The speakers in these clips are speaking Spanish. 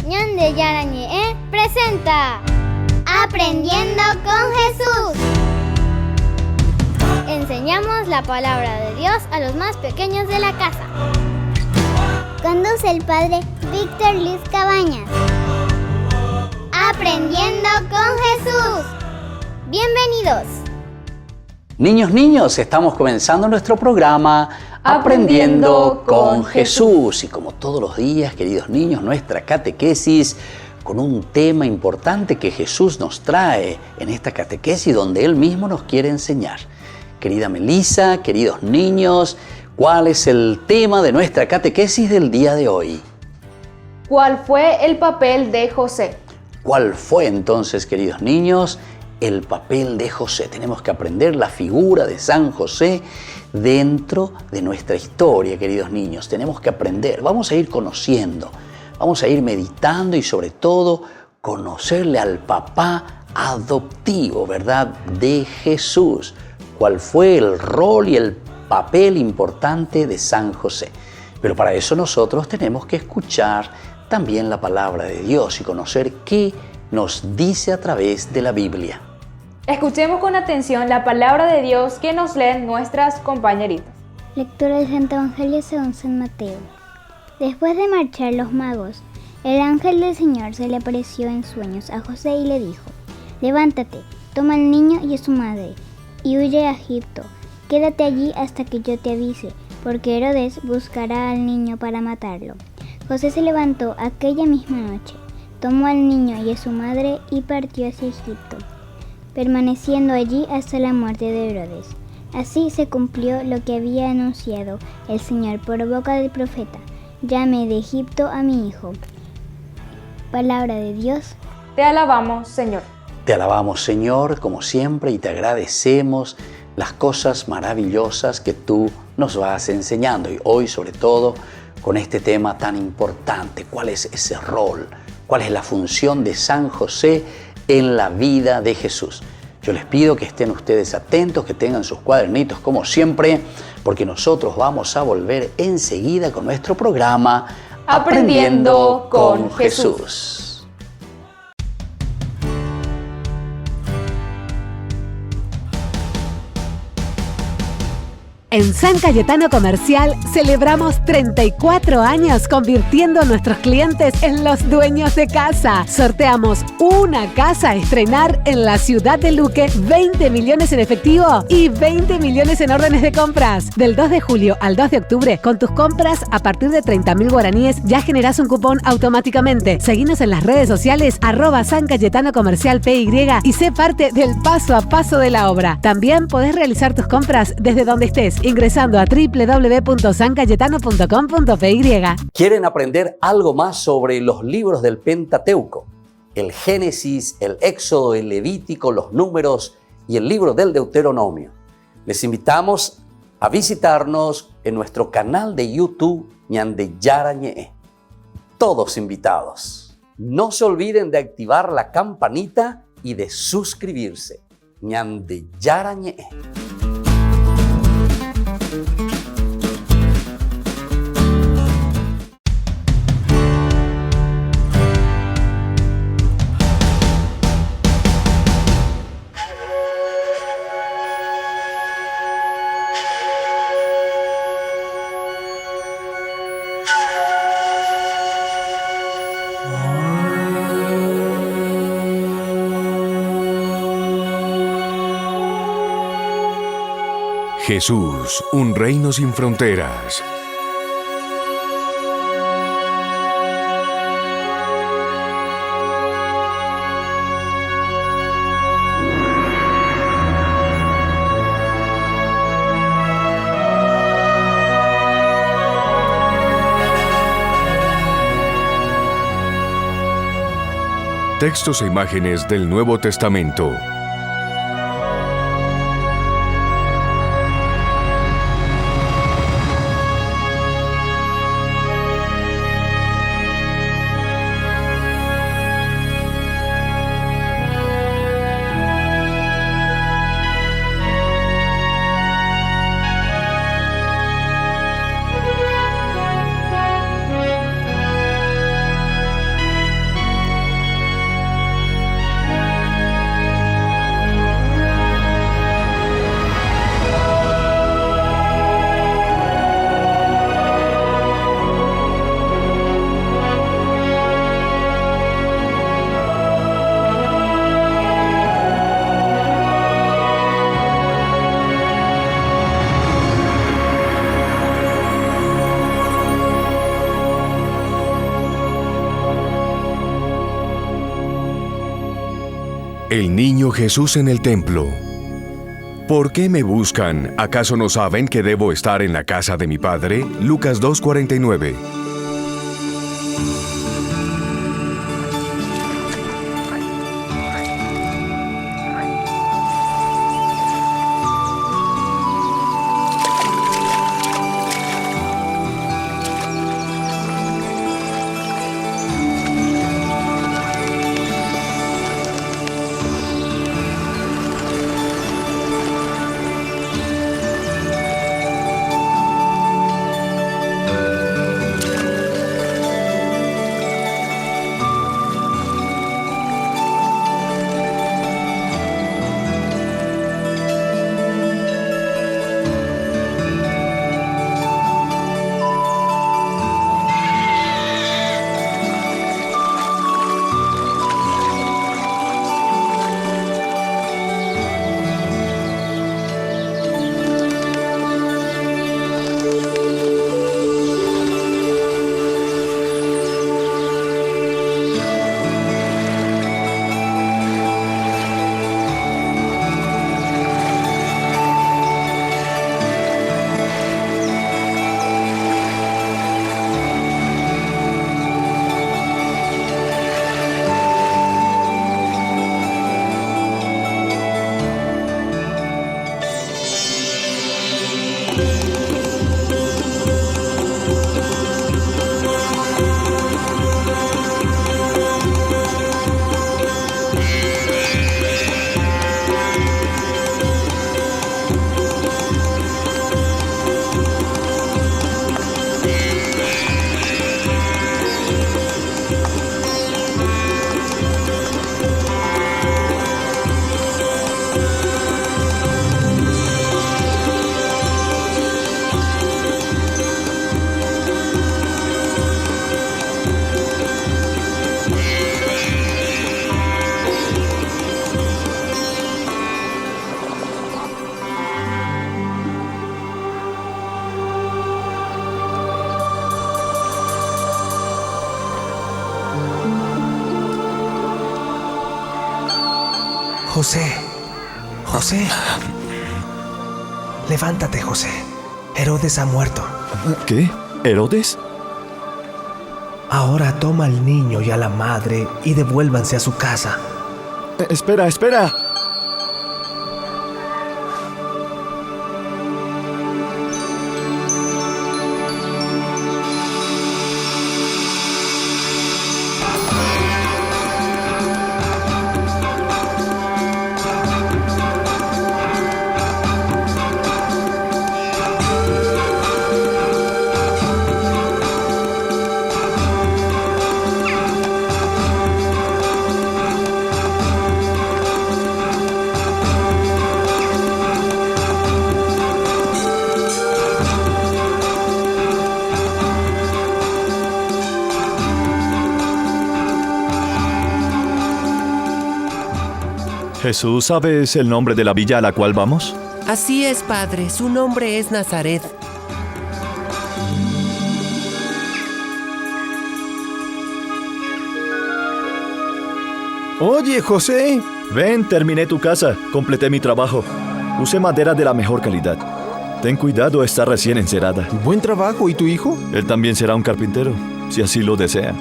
Ñande Yarañe presenta Aprendiendo con Jesús. Enseñamos la palabra de Dios a los más pequeños de la casa. Conduce el padre Víctor Luis Cabañas. Aprendiendo con Jesús. Bienvenidos. Niños, estamos comenzando nuestro programa Aprendiendo con Jesús. Y como todos los días, queridos niños, nuestra catequesis con un tema importante que Jesús nos trae en esta catequesis donde Él mismo nos quiere enseñar. Querida Melissa, queridos niños, ¿cuál es el tema de nuestra catequesis del día de hoy? ¿Cuál fue el papel de José? ¿Cuál fue entonces, queridos niños, el papel de José? Tenemos que aprender la figura de San José dentro de nuestra historia, queridos niños. Tenemos que aprender, vamos a ir conociendo, vamos a ir meditando y sobre todo conocerle al papá adoptivo, ¿verdad?, de Jesús. ¿Cuál fue el rol y el papel importante de San José? Pero para eso nosotros tenemos que escuchar también la palabra de Dios y conocer qué nos dice a través de la Biblia. Escuchemos con atención la palabra de Dios que nos leen nuestras compañeritas. Lectura del Santo Evangelio según San Mateo. Después de marchar los magos, el ángel del Señor se le apareció en sueños a José y le dijo: levántate, toma al niño y a su madre, y huye a Egipto. Quédate allí hasta que yo te avise, porque Herodes buscará al niño para matarlo. José se levantó aquella misma noche, tomó al niño y a su madre y partió hacia Egipto, permaneciendo allí hasta la muerte de Herodes. Así se cumplió lo que había anunciado el Señor por boca del profeta: llame de Egipto a mi hijo. Palabra de Dios. Te alabamos, Señor. Te alabamos, Señor, como siempre, y te agradecemos las cosas maravillosas que tú nos vas enseñando. Y hoy, sobre todo, con este tema tan importante: ¿cuál es ese rol? ¿Cuál es la función de San José en la vida de Jesús? Yo les pido que estén ustedes atentos, que tengan sus cuadernitos como siempre, porque nosotros vamos a volver enseguida con nuestro programa Aprendiendo con Jesús. En San Cayetano Comercial celebramos 34 años convirtiendo a nuestros clientes en los dueños de casa. Sorteamos una casa a estrenar en la ciudad de Luque, 20 millones en efectivo y 20 millones en órdenes de compras. Del 2 de julio al 2 de octubre, con tus compras a partir de 30.000 guaraníes ya generás un cupón automáticamente. Seguinos en las redes sociales @San Cayetano Comercial PY y sé parte del paso a paso de la obra. También podés realizar tus compras desde donde estés, ingresando a www.sancayetano.com.py. ¿Quieren aprender algo más sobre los libros del Pentateuco? El Génesis, el Éxodo, el Levítico, los Números y el libro del Deuteronomio. Les invitamos a visitarnos en nuestro canal de YouTube Ñande Yarañe. Todos invitados. No se olviden de activar la campanita y de suscribirse. Ñande Yarañe. Jesús, un reino sin fronteras. Textos e imágenes del Nuevo Testamento. El niño Jesús en el templo. ¿Por qué me buscan? ¿Acaso no saben que debo estar en la casa de mi padre? Lucas 2:49. José, José. Levántate, José. Herodes ha muerto. ¿Qué? ¿Herodes? Ahora toma al niño y a la madre y devuélvanse a su casa. Espera, espera. Jesús, ¿sabes el nombre de la villa a la cual vamos? Así es, padre. Su nombre es Nazaret. Oye, José. Ven, terminé tu casa. Completé mi trabajo. Usé madera de la mejor calidad. Ten cuidado, está recién encerada. Buen trabajo. ¿Y tu hijo? Él también será un carpintero, si así lo desea.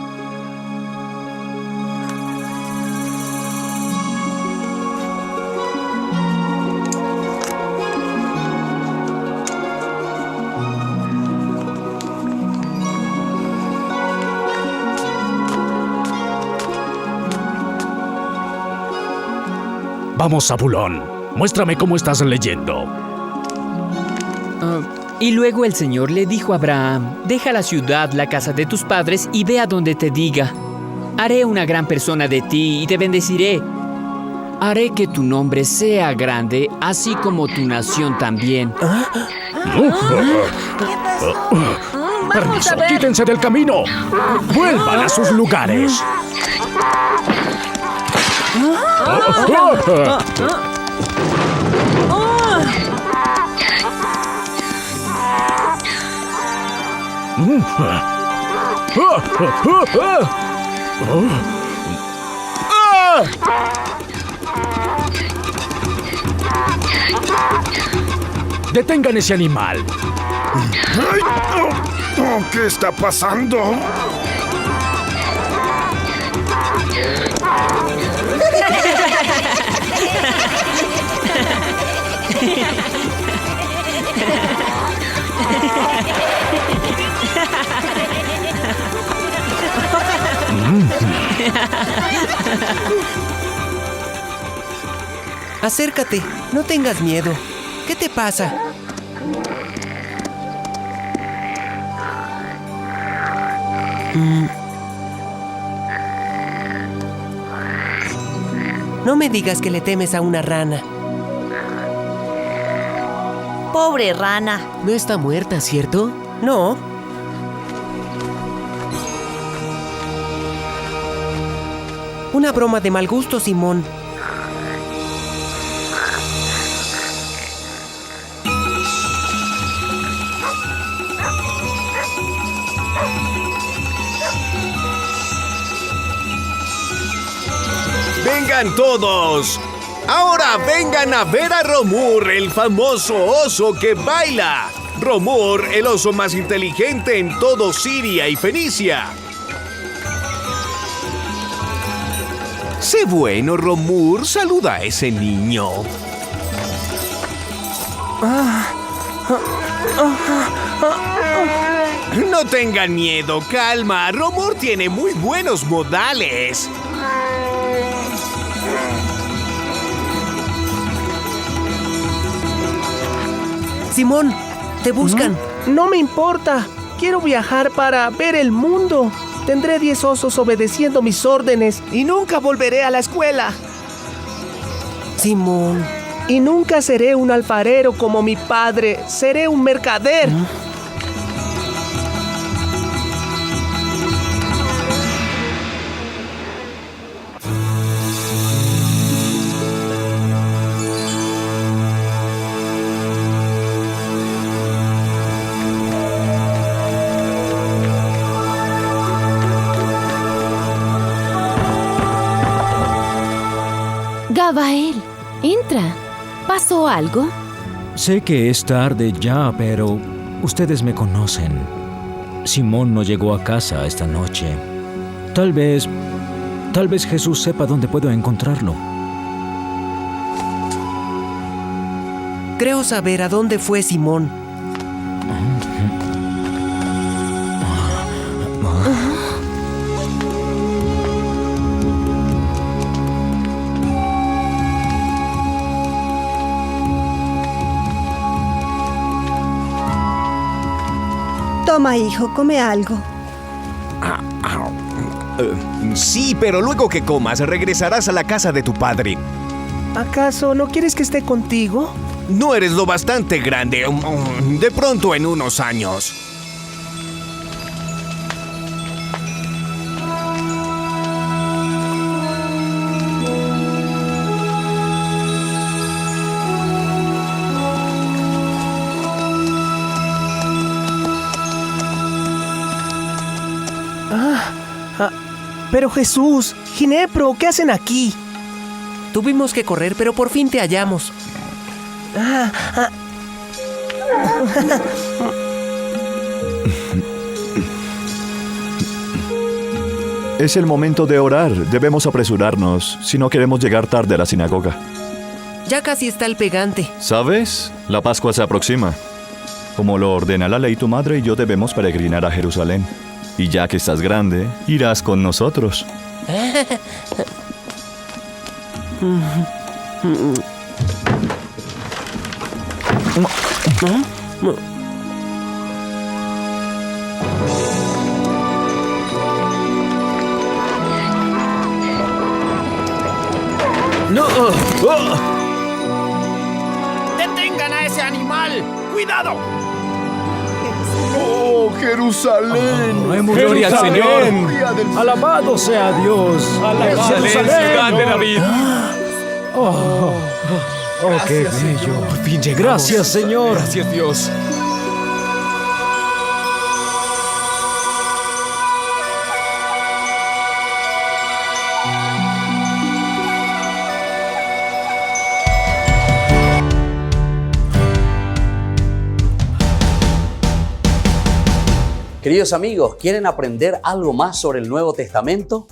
Vamos, Zabulón, muéstrame cómo estás leyendo. Y luego el Señor le dijo a Abraham: deja la ciudad, la casa de tus padres, y ve a donde te diga. Haré una gran persona de ti y te bendeciré. Haré que tu nombre sea grande, así como tu nación también. Permiso, quítense del camino. Vuelvan a sus lugares. ¡Detengan ese animal! ¿Qué está pasando? Acércate, no tengas miedo. ¿Qué te pasa? No me digas que le temes a una rana. Pobre rana. No está muerta, ¿cierto? No. Una broma de mal gusto, Simón. ¡Vengan todos! Ahora vengan a ver a Romur, el famoso oso que baila. Romur, el oso más inteligente en todo Siria y Fenicia. Sé bueno, Romur, saluda a ese niño. No tengan miedo, calma. Romur tiene muy buenos modales. Simón, te buscan. No me importa. Quiero viajar para ver el mundo. Tendré 10 osos obedeciendo mis órdenes y nunca volveré a la escuela. Simón. Y nunca seré un alfarero como mi padre. Seré un mercader. Gabael, entra. ¿Pasó algo? Sé que es tarde ya, pero ustedes me conocen. Simón no llegó a casa esta noche. Tal vez Jesús sepa dónde puedo encontrarlo. Creo saber a dónde fue Simón. Toma, hijo, come algo. Sí, pero luego que comas, regresarás a la casa de tu padre. ¿Acaso no quieres que esté contigo? No eres lo bastante grande. De pronto en unos años. Pero Jesús, Ginepro, ¿qué hacen aquí? Tuvimos que correr, pero por fin te hallamos. Es el momento de orar. Debemos apresurarnos si no queremos llegar tarde a la sinagoga. Ya casi está el pegante. ¿Sabes? La Pascua se aproxima. Como lo ordena la ley, tu madre y yo debemos peregrinar a Jerusalén. Y ya que estás grande, irás con nosotros. ¡No! ¡Detengan a ese animal! ¡Cuidado! ¡Oh, Jerusalén! ¡Gloria al Señor! ¡Alabado sea Dios! ¡Jerusalén, ciudad de David! ¡Oh, qué bello! Por fin llegamos. Gracias, Señor. Gracias, Dios. Queridos amigos, ¿quieren aprender algo más sobre el Nuevo Testamento?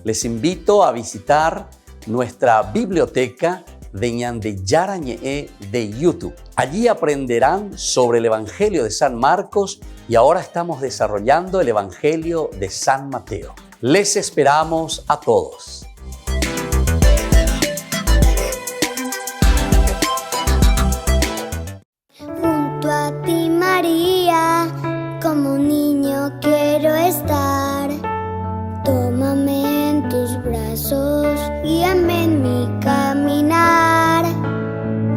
Les invito a visitar nuestra biblioteca de Ñande Yara Ñe'e de YouTube. Allí aprenderán sobre el Evangelio de San Marcos y ahora estamos desarrollando el Evangelio de San Mateo. Les esperamos a todos. Junto a ti, María, como un niño quiero estar. Tómame en tus brazos, guíame en mi caminar.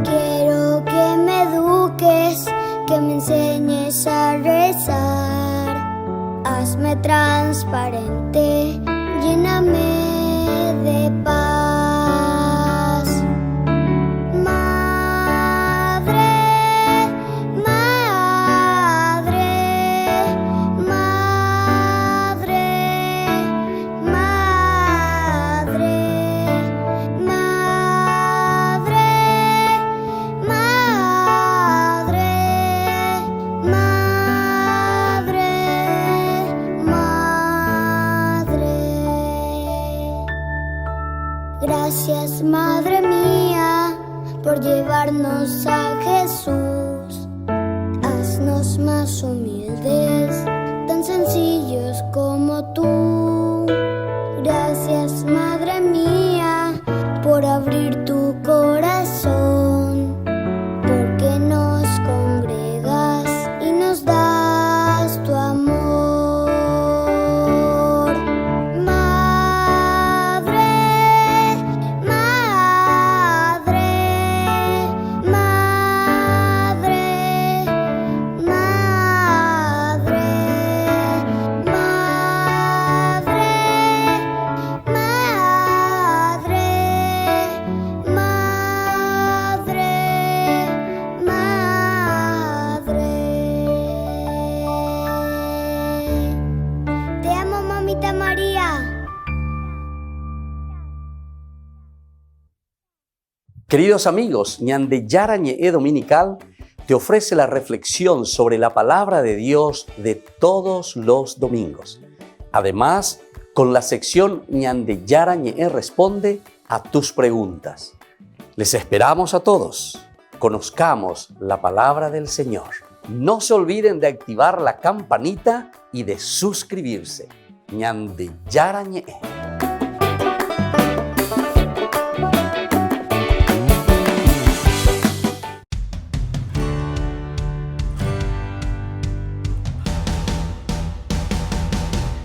Quiero que me eduques, que me enseñes a rezar. Hazme transparente, lléname de paz. Madre, madre, madre, madre, madre, madre, madre. Gracias, Madre mía, por llevarnos a Jesús. Haznos más humildes, tan sencillos como tú. Gracias, Madre mía, por abrir tu corazón, porque nos congregas y nos das tu amor. Madre, madre, madre, madre, madre, madre, madre. Te amo, mamita María. Queridos amigos, Ñande Yara Ñe'e Dominical te ofrece la reflexión sobre la palabra de Dios de todos los domingos. Además, con la sección Ñande Yara Ñe'e responde a tus preguntas. Les esperamos a todos. Conozcamos la palabra del Señor. No se olviden de activar la campanita y de suscribirse. Ñande Yara Ñe'e.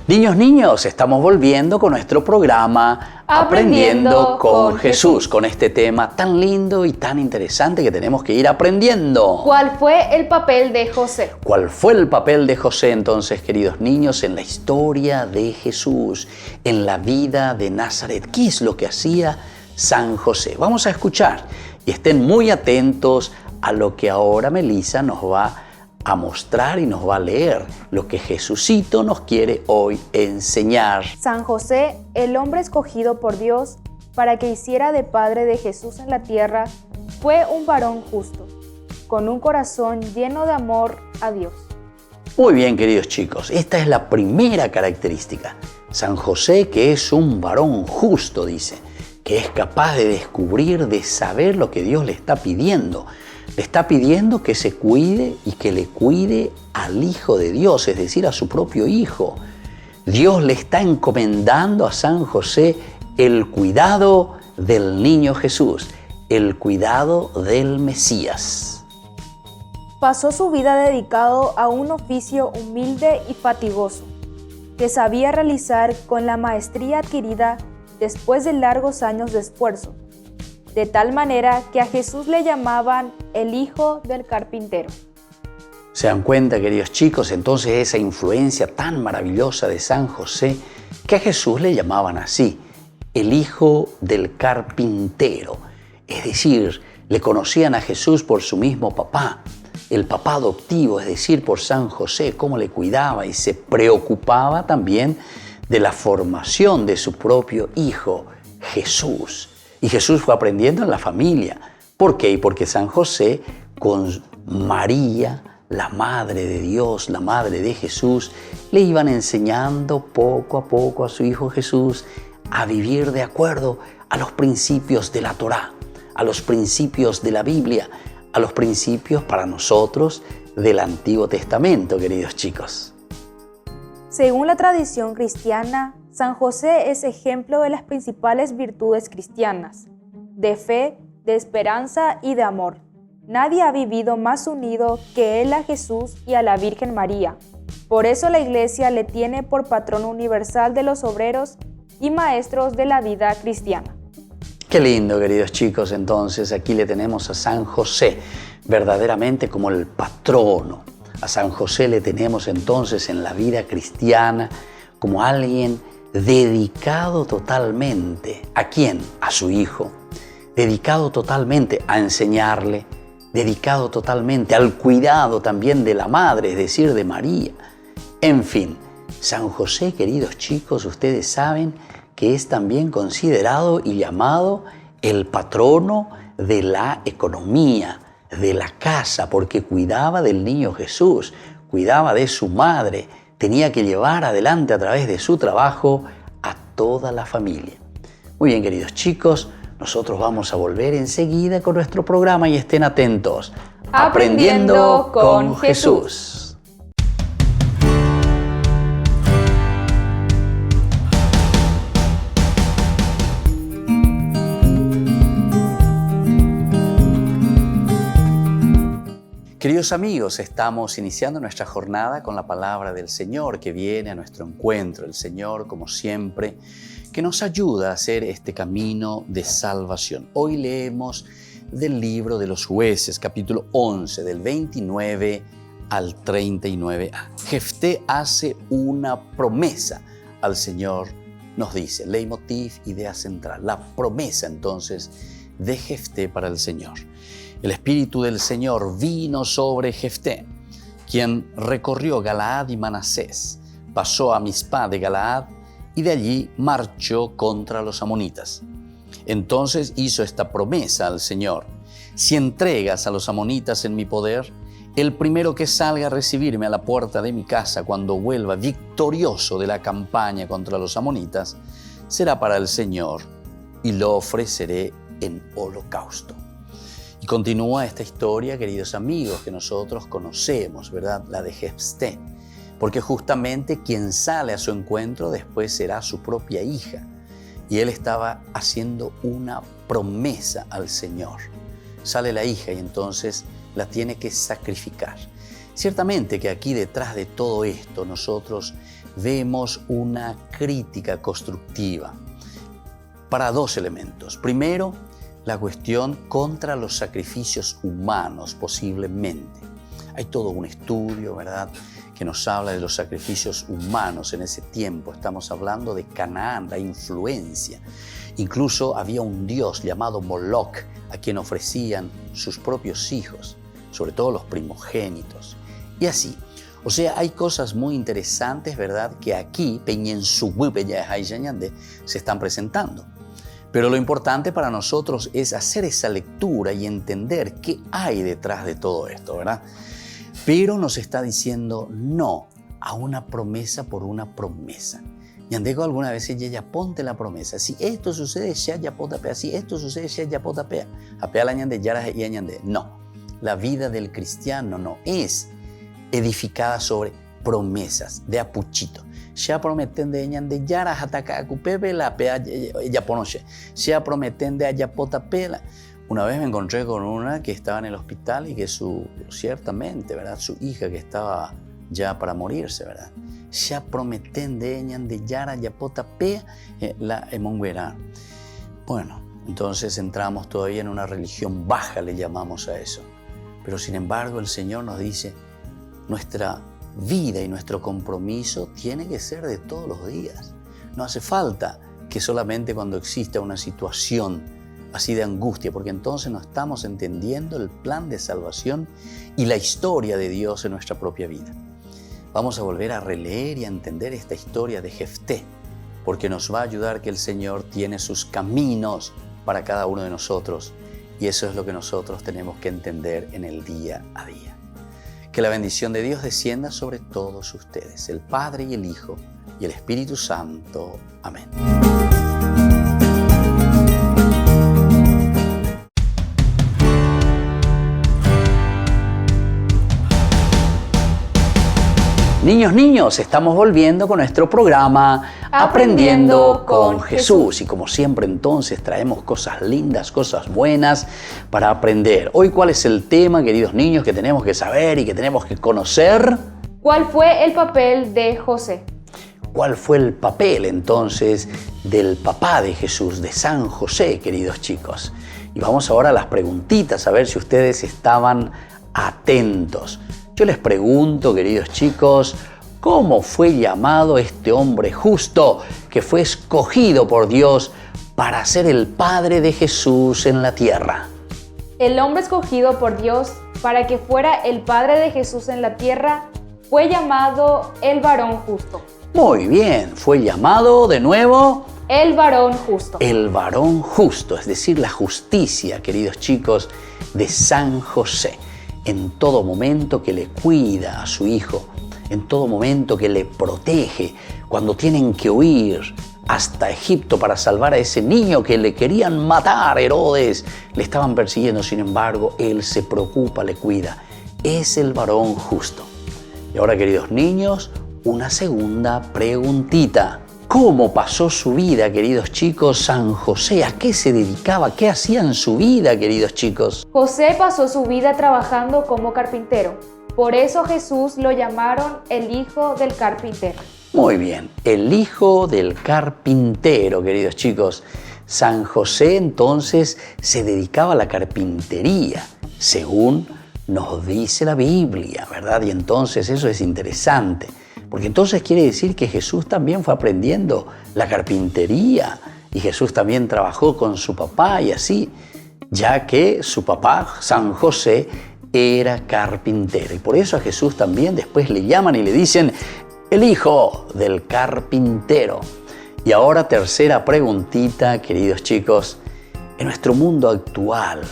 Niños, estamos volviendo con nuestro programa Aprendiendo con Jesús, con este tema tan lindo y tan interesante que tenemos que ir aprendiendo. ¿Cuál fue el papel de José? ¿Cuál fue el papel de José entonces, queridos niños, en la historia de Jesús, en la vida de Nazaret? ¿Qué es lo que hacía San José? Vamos a escuchar y estén muy atentos a lo que ahora Melissa nos va a mostrar y nos va a leer, lo que Jesucito nos quiere hoy enseñar. San José, el hombre escogido por Dios para que hiciera de padre de Jesús en la tierra, fue un varón justo, con un corazón lleno de amor a Dios. Muy bien, queridos chicos, esta es la primera característica. San José, que es un varón justo, dice, que es capaz de descubrir, de saber lo que Dios le está pidiendo. Le está pidiendo que se cuide y que le cuide al Hijo de Dios, es decir, a su propio Hijo. Dios le está encomendando a San José el cuidado del niño Jesús, el cuidado del Mesías. Pasó su vida dedicado a un oficio humilde y fatigoso, que sabía realizar con la maestría adquirida después de largos años de esfuerzo, de tal manera que a Jesús le llamaban el hijo del carpintero. ¿Se dan cuenta, queridos chicos? Entonces esa influencia tan maravillosa de San José, que a Jesús le llamaban así, el hijo del carpintero. Es decir, le conocían a Jesús por su mismo papá, el papá adoptivo, es decir, por San José, cómo le cuidaba y se preocupaba también de la formación de su propio hijo, Jesús. Y Jesús fue aprendiendo en la familia. ¿Por qué? Porque San José con María, la Madre de Dios, la Madre de Jesús, le iban enseñando poco a poco a su Hijo Jesús a vivir de acuerdo a los principios de la Torá, a los principios de la Biblia, a los principios para nosotros del Antiguo Testamento, queridos chicos. Según la tradición cristiana, San José es ejemplo de las principales virtudes cristianas, de fe, de esperanza y de amor. Nadie ha vivido más unido que él a Jesús y a la Virgen María. Por eso la Iglesia le tiene por patrón universal de los obreros y maestros de la vida cristiana. Qué lindo, queridos chicos. Entonces aquí le tenemos a San José, verdaderamente como el patrono. A San José le tenemos entonces en la vida cristiana como alguien dedicado totalmente. ¿A quién? A su Hijo. Dedicado totalmente a enseñarle, dedicado totalmente al cuidado también de la Madre, es decir, de María. En fin, San José, queridos chicos, ustedes saben que es también considerado y llamado el patrono de la economía, de la casa, porque cuidaba del niño Jesús, cuidaba de su madre, tenía que llevar adelante a través de su trabajo a toda la familia. Muy bien, queridos chicos, nosotros vamos a volver enseguida con nuestro programa y estén atentos. Aprendiendo con Jesús. Queridos amigos, estamos iniciando nuestra jornada con la palabra del Señor que viene a nuestro encuentro. El Señor, como siempre, que nos ayuda a hacer este camino de salvación. Hoy leemos del libro de los Jueces, capítulo 11, del 29 al 39a. Jefté hace una promesa al Señor, nos dice, leitmotiv, idea central, la promesa entonces de Jefté para el Señor. El Espíritu del Señor vino sobre Jefté, quien recorrió Galaad y Manasés, pasó a Mizpá de Galaad y de allí marchó contra los amonitas. Entonces hizo esta promesa al Señor: si entregas a los amonitas en mi poder, el primero que salga a recibirme a la puerta de mi casa cuando vuelva victorioso de la campaña contra los amonitas, será para el Señor y lo ofreceré en holocausto. Y continúa esta historia, queridos amigos, que nosotros conocemos, ¿verdad? La de Jefté, porque justamente quien sale a su encuentro después será su propia hija. Y él estaba haciendo una promesa al Señor. Sale la hija y entonces la tiene que sacrificar. Ciertamente que aquí detrás de todo esto nosotros vemos una crítica constructiva para dos elementos. Primero, la cuestión contra los sacrificios humanos, posiblemente. Hay todo un estudio, ¿verdad?, que nos habla de los sacrificios humanos en ese tiempo. Estamos hablando de Canaán, la influencia. Incluso había un dios llamado Moloch, a quien ofrecían sus propios hijos, sobre todo los primogénitos. Y así. O sea, hay cosas muy interesantes, ¿verdad?, que aquí, se están presentando. Pero lo importante para nosotros es hacer esa lectura y entender qué hay detrás de todo esto, ¿verdad? Pero nos está diciendo no a una promesa por una promesa. Y andego alguna vez ella ponte la promesa. Si esto sucede, ya potapea. Si esto sucede, ya potapea. Apea la ñande, yara y añande. No, la vida del cristiano no es edificada sobre promesas de apuchito. Ya prometen de ñande yara hataka cupepe la pea ella ponoche. Ya prometen de allá potapela. Una vez me encontré con una que estaba en el hospital y que ciertamente, ¿verdad?, su hija que estaba ya para morirse, ¿verdad? Ya prometen de ñande yara ya potapea la emonguera. Bueno, entonces entramos todavía en una religión baja, le llamamos a eso. Pero sin embargo el Señor nos dice, nuestra vida y nuestro compromiso tiene que ser de todos los días. No hace falta que solamente cuando exista una situación así de angustia, porque entonces no estamos entendiendo el plan de salvación y la historia de Dios en nuestra propia vida. Vamos a volver a releer y a entender esta historia de Jefté, porque nos va a ayudar que el Señor tiene sus caminos para cada uno de nosotros, y eso es lo que nosotros tenemos que entender en el día a día. Que la bendición de Dios descienda sobre todos ustedes, el Padre y el Hijo y el Espíritu Santo. Amén. Niños, estamos volviendo con nuestro programa Aprendiendo con Jesús. Y como siempre entonces traemos cosas lindas, cosas buenas para aprender. Hoy, ¿cuál es el tema, queridos niños, que tenemos que saber y que tenemos que conocer? ¿Cuál fue el papel de José? ¿Cuál fue el papel entonces del papá de Jesús, de San José, queridos chicos? Y vamos ahora a las preguntitas, a ver si ustedes estaban atentos. Yo les pregunto, queridos chicos, ¿cómo fue llamado este hombre justo que fue escogido por Dios para ser el padre de Jesús en la tierra? El hombre escogido por Dios para que fuera el padre de Jesús en la tierra fue llamado el varón justo. Muy bien, fue llamado de nuevo el varón justo. El varón justo, es decir, la justicia, queridos chicos, de San José. En todo momento que le cuida a su hijo, en todo momento que le protege, cuando tienen que huir hasta Egipto para salvar a ese niño que le querían matar, Herodes, le estaban persiguiendo, sin embargo, él se preocupa, le cuida. Es el varón justo. Y ahora, queridos niños, una segunda preguntita. ¿Cómo pasó su vida, queridos chicos, San José? ¿A qué se dedicaba? ¿Qué hacía en su vida, queridos chicos? José pasó su vida trabajando como carpintero. Por eso Jesús lo llamaron el hijo del carpintero. Muy bien, el hijo del carpintero, queridos chicos. San José entonces se dedicaba a la carpintería, según nos dice la Biblia, ¿verdad? Y entonces eso es interesante. Porque entonces quiere decir que Jesús también fue aprendiendo la carpintería y Jesús también trabajó con su papá y así, ya que su papá, San José, era carpintero. Y por eso a Jesús también después le llaman y le dicen el hijo del carpintero. Y ahora tercera preguntita, queridos chicos, en nuestro mundo actual,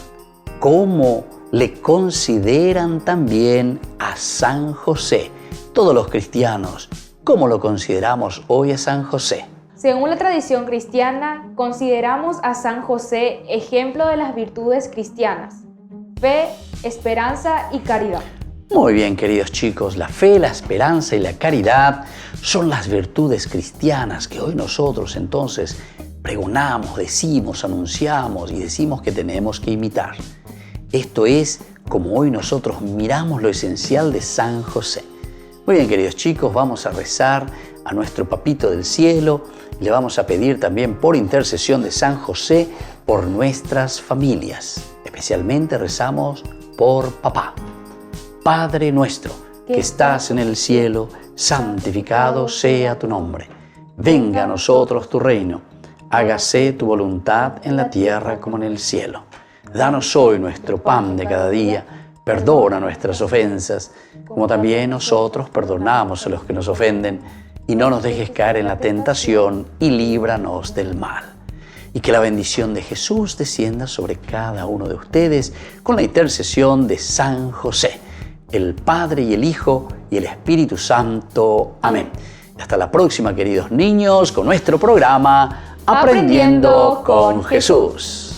¿cómo le consideran también a San José? Todos los cristianos, ¿cómo lo consideramos hoy a San José? Según la tradición cristiana, consideramos a San José ejemplo de las virtudes cristianas: fe, esperanza y caridad. Muy bien, queridos chicos, la fe, la esperanza y la caridad son las virtudes cristianas que hoy nosotros entonces pregonamos, decimos, anunciamos y decimos que tenemos que imitar. Esto es como hoy nosotros miramos lo esencial de San José. Muy bien, queridos chicos, vamos a rezar a nuestro Papito del Cielo y le vamos a pedir también por intercesión de San José por nuestras familias. Especialmente rezamos por papá. Padre nuestro, que estás en el cielo, santificado sea tu nombre. Venga a nosotros tu reino. Hágase tu voluntad en la tierra como en el cielo. Danos hoy nuestro pan de cada día. Perdona nuestras ofensas, como también nosotros perdonamos a los que nos ofenden, y no nos dejes caer en la tentación, y líbranos del mal. Y que la bendición de Jesús descienda sobre cada uno de ustedes con la intercesión de San José, el Padre y el Hijo y el Espíritu Santo. Amén. Hasta la próxima, queridos niños, con nuestro programa Aprendiendo con Jesús.